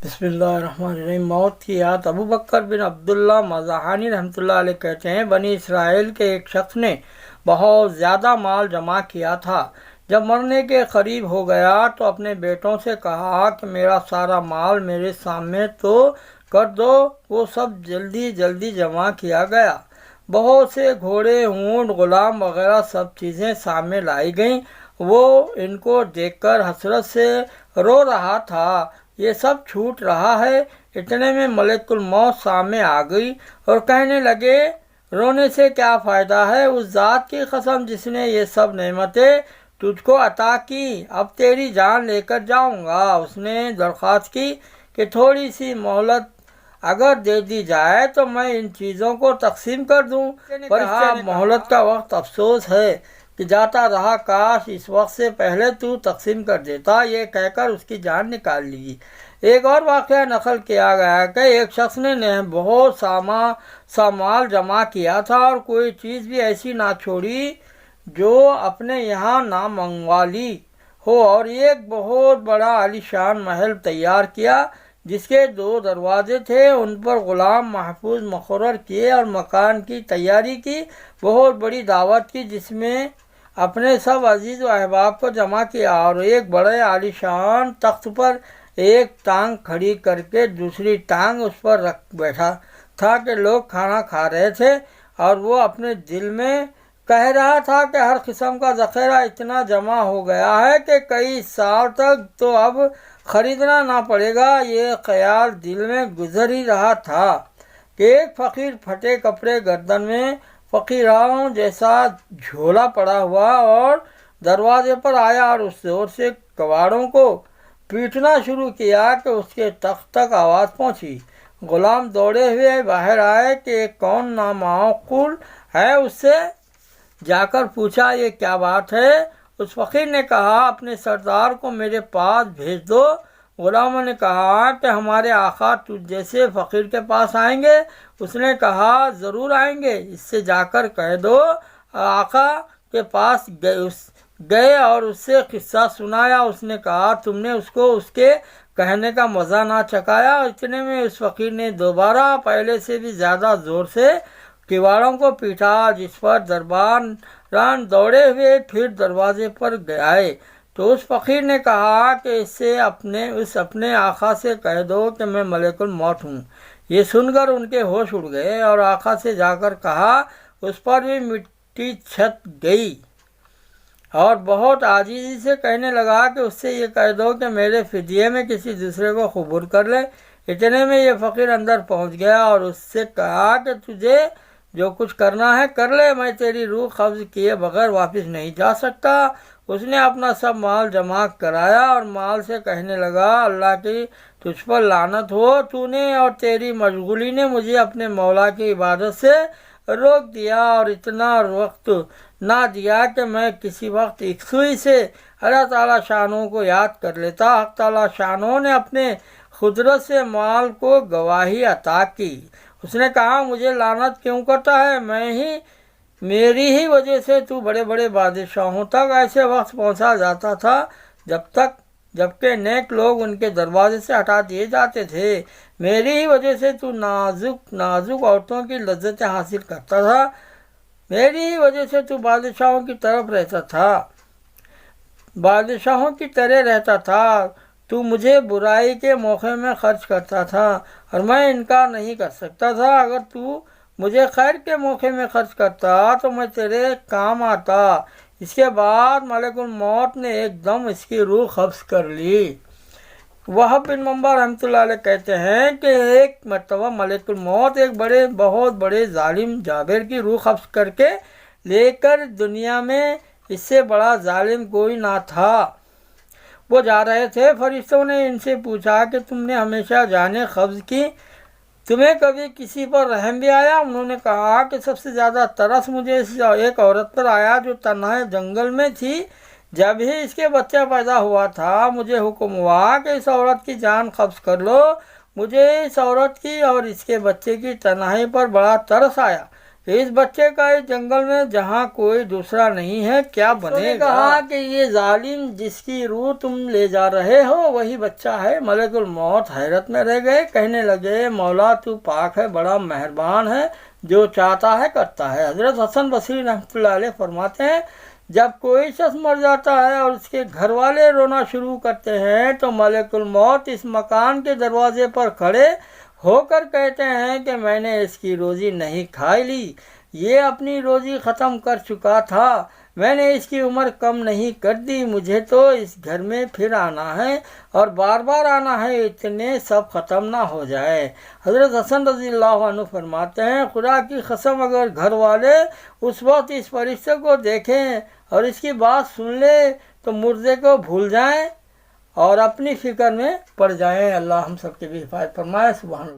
بسم اللہ الرحمن الرحیم۔ موت کی یاد۔ ابو بکر بن عبداللہ مزاحانی رحمۃ اللہ علیہ کہتے ہیں، بنی اسرائیل کے ایک شخص نے بہت زیادہ مال جمع کیا تھا۔ جب مرنے کے قریب ہو گیا تو اپنے بیٹوں سے کہا کہ میرا سارا مال میرے سامنے تو کر دو۔ وہ سب جلدی جلدی جمع کیا گیا۔ بہت سے گھوڑے، اونٹ، غلام وغیرہ سب چیزیں سامنے لائی گئیں۔ وہ ان کو دیکھ کر حسرت سے رو رہا تھا، یہ سب چھوٹ رہا ہے۔ اتنے میں ملک الموت سامنے آ گئی اور کہنے لگے، رونے سے کیا فائدہ ہے؟ اس ذات کی قسم جس نے یہ سب نعمتیں تجھ کو عطا کی، اب تیری جان لے کر جاؤں گا۔ اس نے درخواست کی کہ تھوڑی سی مہلت اگر دے دی جائے تو میں ان چیزوں کو تقسیم کر دوں، پر اب مہلت کا وقت افسوس ہے کہ جاتا رہا، کاش اس وقت سے پہلے تو تقسیم کر دیتا۔ یہ کہہ کر اس کی جان نکال لی۔ ایک اور واقعہ نقل کیا گیا کہ ایک شخص نے بہت سا مال جمع کیا تھا اور کوئی چیز بھی ایسی نہ چھوڑی جو اپنے یہاں نہ منگوا لی ہو، اور ایک بہت بڑا عالیشان محل تیار کیا جس کے 2 دروازے تھے۔ ان پر غلام محفوظ مقرر کیے اور مکان کی تیاری کی، بہت بڑی دعوت کی جس میں اپنے سب عزیز و احباب کو جمع کیا، اور ایک بڑے عالیشان تخت پر ایک ٹانگ کھڑی کر کے دوسری ٹانگ اس پر رکھ بیٹھا تھا کہ لوگ کھانا کھا رہے تھے، اور وہ اپنے دل میں کہہ رہا تھا کہ ہر قسم کا ذخیرہ اتنا جمع ہو گیا ہے کہ کئی سال تک تو اب خریدنا نہ پڑے گا۔ یہ خیال دل میں گزر ہی رہا تھا کہ ایک فقیر پھٹے کپڑے، گردن میں فقیروں جیسا جھولا پڑا ہوا، اور دروازے پر آیا اور اس زور سے کواڑوں کو پیٹنا شروع کیا کہ اس کے تخت تک آواز پہنچی۔ غلام دوڑے ہوئے باہر آئے کہ کون نامعقول ہے، اس سے جا کر پوچھا، یہ کیا بات ہے؟ اس فقیر نے کہا، اپنے سردار کو میرے پاس بھیج دو۔ غلاموں نے کہا کہ ہمارے آقا تجھ جیسے فقیر کے پاس آئیں گے؟ اس نے کہا، ضرور آئیں گے، اس سے جا کر کہہ دو۔ آقا کے پاس گئے اور اس سے قصہ سنایا۔ اس نے کہا، تم نے اس کو اس کے کہنے کا مزہ نہ چکھایا۔ اتنے میں اس فقیر نے دوبارہ پہلے سے بھی زیادہ زور سے کواڑوں کو پیٹا، جس پر درباران دوڑے ہوئے پھر دروازے پر آئے۔ تو اس فقیر نے کہا کہ اس اپنے آقا سے کہہ دو کہ میں ملک الموت ہوں۔ یہ سن کر ان کے ہوش اڑ گئے اور آقا سے جا کر کہا، اس پر بھی مٹی چھت گئی، اور بہت عاجزی سے کہنے لگا کہ اس سے یہ کہہ دو کہ میرے فدیے میں کسی دوسرے کو قبول کر لے۔ اتنے میں یہ فقیر اندر پہنچ گیا اور اس سے کہا کہ تجھے جو کچھ کرنا ہے کر لے، میں تیری روح قبض کیے بغیر واپس نہیں جا سکتا۔ اس نے اپنا سب مال جمع کرایا اور مال سے کہنے لگا، اللہ کی تجھ پر لعنت ہو، تو نے اور تیری مشغولی نے مجھے اپنے مولا کی عبادت سے روک دیا اور اتنا وقت نہ دیا کہ میں کسی وقت یکسوئی سے اللہ تعالیٰ شانوں کو یاد کر لیتا۔ حق تعالیٰ شانوں نے اپنے قدرت سے مال کو گواہی عطا کی۔ اس نے کہا، مجھے لعنت کیوں کرتا ہے؟ میری ہی وجہ سے تو بڑے بڑے بادشاہوں تک ایسے وقت پہنچا جاتا تھا جبکہ نیک لوگ ان کے دروازے سے ہٹا دیے جاتے تھے۔ میری ہی وجہ سے تو نازک عورتوں کی لذتیں حاصل کرتا تھا۔ میری ہی وجہ سے تو بادشاہوں کی طرف رہتا تھا، بادشاہوں کی طرح رہتا تھا۔ تو مجھے برائی کے موقع میں خرچ کرتا تھا اور میں انکار نہیں کر سکتا تھا۔ اگر تو مجھے خیر کے موقع میں خرچ کرتا تو میں تیرے کام آتا۔ اس کے بعد ملک الموت نے ایک دم اس کی روح قبض کر لی۔ وہب بن منبع رحمۃ اللہ علیہ کہتے ہیں کہ ایک مرتبہ ملک الموت ایک بہت بڑے ظالم جابر کی روح قبض کر کے لے کر دنیا میں اس سے بڑا ظالم کوئی نہ تھا۔ وہ جا رہے تھے، فرشتوں نے ان سے پوچھا کہ تم نے ہمیشہ جانیں قبض کی، تمہیں کبھی کسی پر رحم بھی آیا؟ انہوں نے کہا کہ سب سے زیادہ ترس مجھے ایک عورت پر آیا جو تنہا جنگل میں تھی۔ جب ہی اس کے بچہ پیدا ہوا تھا مجھے حکم ہوا کہ اس عورت کی جان قبض کر لو۔ مجھے اس عورت کی اور اس کے بچے کی تنہائی پر بڑا ترس آیا۔ اس بچے کا اس جنگل میں جہاں کوئی دوسرا نہیں ہے کیا بنے گا؟ کہا کہ یہ ظالم جس کی روح تم لے جا رہے ہو وہی بچہ ہے۔ ملک الموت حیرت میں رہ گئے، کہنے لگے مولا تو پاک ہے، بڑا مہربان ہے، جو چاہتا ہے کرتا ہے۔ حضرت حسن بصری رحمۃ اللہ علیہ فرماتے ہیں جب کوئی شخص مر جاتا ہے اور اس کے گھر والے رونا شروع کرتے ہیں تو ملک الموت اس مکان کے دروازے پر کھڑے ہو کر کہتے ہیں کہ میں نے اس کی روزی نہیں کھا لی، یہ اپنی روزی ختم کر چکا تھا، میں نے اس کی عمر کم نہیں کر دی، مجھے تو اس گھر میں پھر آنا ہے اور بار بار آنا ہے، اتنے سب ختم نہ ہو جائے۔ حضرت حسن رضی اللہ عنہ فرماتے ہیں خدا کی قسم اگر گھر والے اس وقت اس فرشتے کو دیکھیں اور اس کی بات سن لے تو مردے کو بھول جائیں اور اپنی فکر میں پڑ جائیں۔ اللہ ہم سب کی بھی حفاظت فرمائے۔ سبحان اللہ۔